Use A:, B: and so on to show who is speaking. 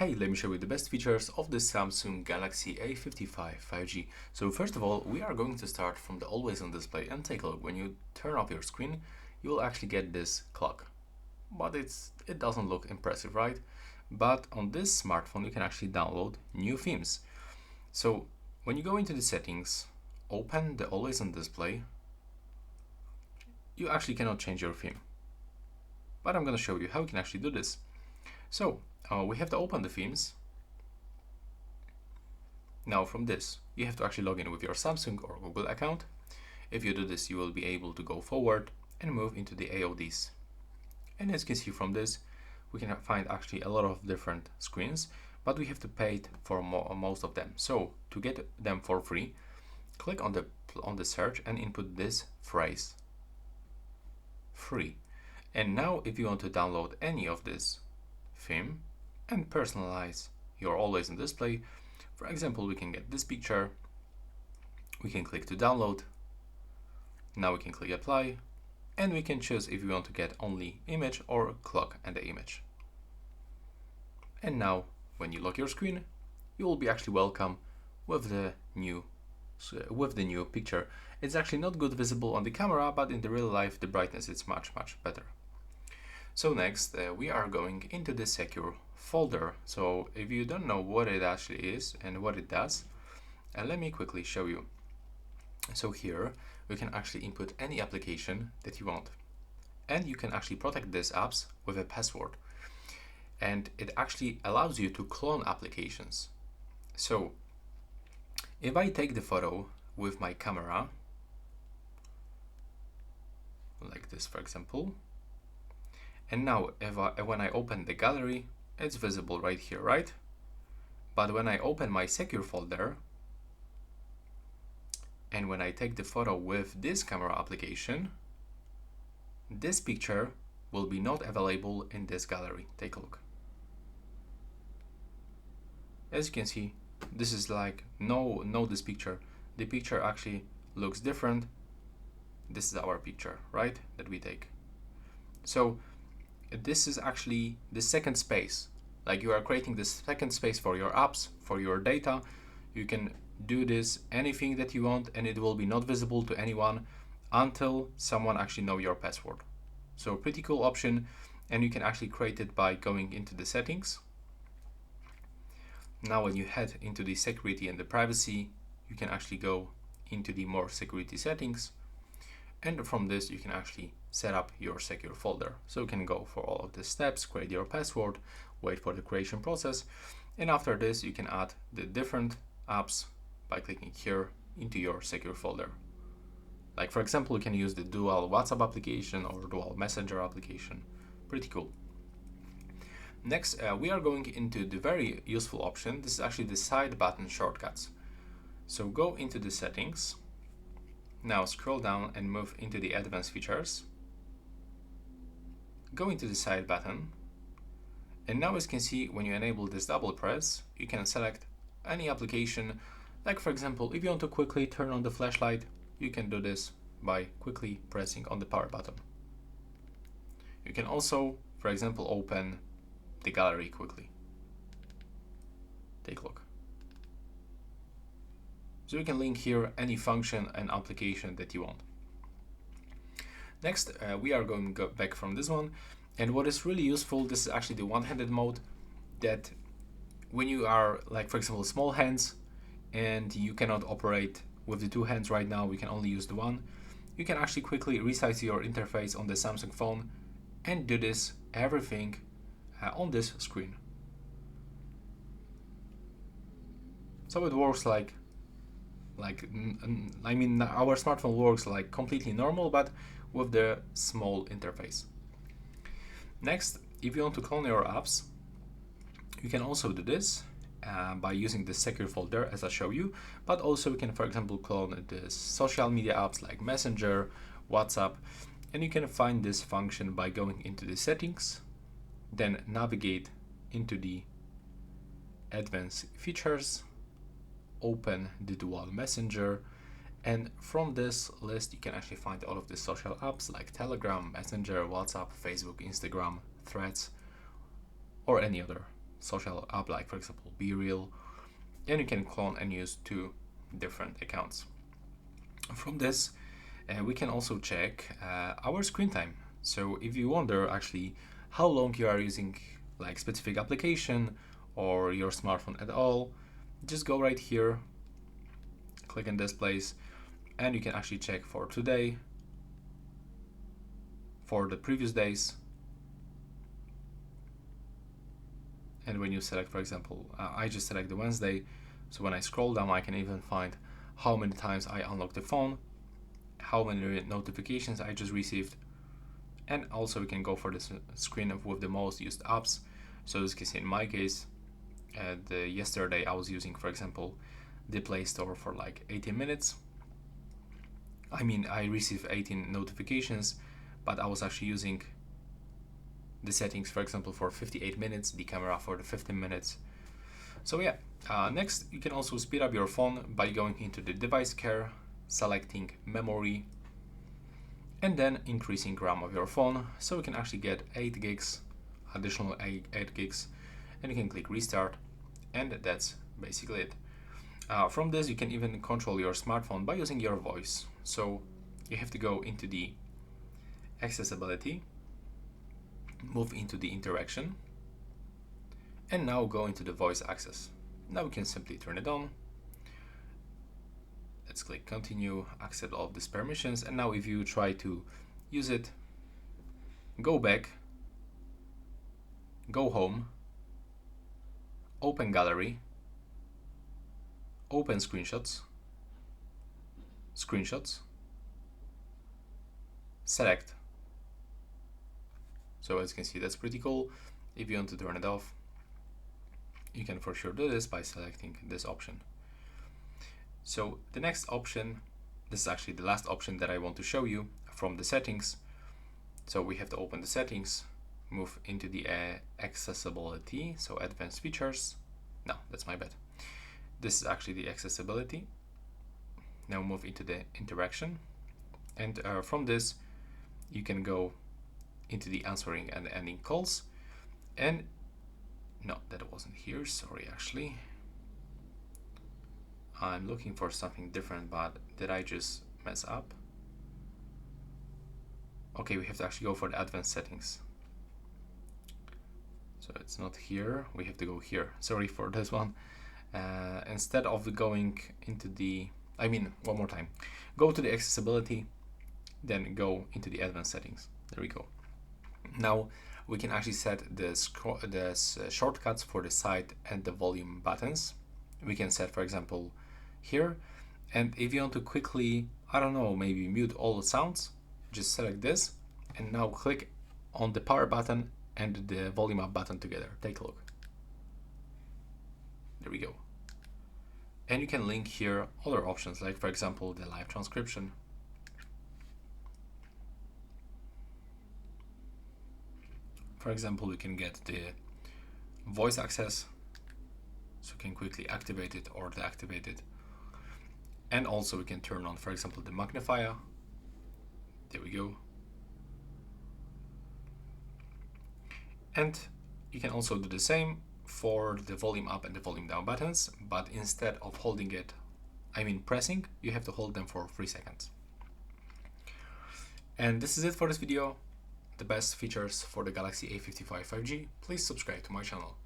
A: Hey, let me show you the best features of the Samsung Galaxy A55 5G. So first of all, we are going to start from the always on display and take a look. When you turn off your screen, you will actually get this clock. But it doesn't look impressive, right? But on this smartphone, you can actually download new themes. So when you go into the settings, open the always on display, you actually cannot change your theme. But I'm going to show you how you can actually do this. So we have to open the themes. Now from this, you have to actually log in with your Samsung or Google account. If you do this, you will be able to go forward and move into the AODs. And as you can see from this, we can find actually a lot of different screens, but we have to pay for most of them. So to get them for free, click on the search and input this phrase, free. And now if you want to download any of this theme and personalize your always on display, for example, we can get this picture, we can click to download, now we can click apply, and we can choose if we want to get only image or clock and the image. And now when you lock your screen, you will be actually welcome with the new picture. It's actually not good visible on the camera, but in the real life the brightness is much better. So next we are going into the secure folder. So if you don't know what it actually is and what it does, let me quickly show you. So here we can actually input any application that you want, and you can actually protect these apps with a password, and it actually allows you to clone applications. So if I take the photo with my camera like this, for example, and now when I open the gallery, it's visible right here, right? But when I open my secure folder, and when I take the photo with this camera application, this picture will be not available in this gallery. Take a look. As you can see, this is like this picture. The picture actually looks different. This is our picture, right? That we take. So this is actually the second space. Like you are creating this second space for your apps, for your data. You can do this anything that you want, and it will be not visible to anyone until someone actually know your password. So pretty cool option, and you can actually create it by going into the settings. Now when you head into the security and the privacy, you can actually go into the more security settings, and from this you can actually set up your secure folder. So you can go for all of the steps, create your password, wait for the creation process, and after this you can add the different apps by clicking here into your secure folder. Like for example, you can use the dual WhatsApp application or dual Messenger application. Pretty cool. Next, we are going into the very useful option. This is actually the side button shortcuts. So go into the settings. Now scroll down and move into the advanced features. Go into the side button. And now as you can see, when you enable this double press, you can select any application. Like for example, if you want to quickly turn on the flashlight, you can do this by quickly pressing on the power button. You can also, for example, open the gallery quickly. Take a look. So you can link here any function and application that you want. Next, we are going to go back from this one. And what is really useful, this is actually the one-handed mode, that when you are, like for example, small hands and you cannot operate with the two hands right now, we can only use the one. You can actually quickly resize your interface on the Samsung phone and do this everything on this screen. So it works I mean, our smartphone works like completely normal, but with the small interface. Next, if you want to clone your apps, you can also do this by using the secure folder as I show you, but also you can, for example, clone the social media apps like Messenger, WhatsApp, and you can find this function by going into the settings, then navigate into the advanced features, open the dual messenger, and from this list you can actually find all of the social apps like Telegram, Messenger, WhatsApp, Facebook, Instagram, Threads, or any other social app, like for example BeReal, and you can clone and use 2 different accounts. From this, we can also check our screen time. So if you wonder actually how long you are using like specific application or your smartphone at all, just go right here, click in this place, and you can actually check for today, for the previous days, and when you select, for example, I just select the Wednesday, so when I scroll down I can even find how many times I unlocked the phone, how many notifications I just received, and also we can go for this screen with the most used apps. So as you can see in my case, yesterday I was using, for example, the Play Store for like 18 minutes. I mean, I received 18 notifications, but I was actually using the settings, for example, for 58 minutes, the camera for the 15 minutes. So yeah, next you can also speed up your phone by going into the device care, selecting memory, and then increasing RAM of your phone, so you can actually get 8 gigs, additional 8 gigs, and you can click restart, and that's basically it. From this you can even control your smartphone by using your voice. So you have to go into the accessibility, move into the interaction, and now go into the voice access. Now we can simply turn it on. Let's click continue, accept all of these permissions, and now if you try to use it, go back, go home, open gallery, open screenshots, select. So as you can see, that's pretty cool. If you want to turn it off, you can for sure do this by selecting this option. So the next option, this is actually the last option that I want to show you from the settings. So we have to open the settings, move into the accessibility, so advanced features. No, that's my bad. This is actually the accessibility. Now move into the interaction, and from this you can go into the answering and ending calls. And no, that wasn't here, sorry, actually I'm looking for something different, but did I just mess up? Okay, we have to actually go for the advanced settings. So it's not here, we have to go here. Sorry for this one. Instead of going into the, one more time, go to the accessibility, then go into the advanced settings. There we go. Now we can actually set the shortcuts for the side and the volume buttons. We can set, for example, here, and if you want to quickly, I don't know, maybe mute all the sounds, just select this, and now click on the power button and the volume up button together. Take a look. There we go. And you can link here other options, like for example the live transcription. For example, you can get the voice access, so you can quickly activate it or deactivate it. And also we can turn on, for example, the magnifier. There we go. And you can also do the same for the volume up and the volume down buttons, but instead of holding it, pressing, you have to hold them for 3 seconds. And this is it for this video. The best features for the Galaxy A55 5G. Please subscribe to my channel.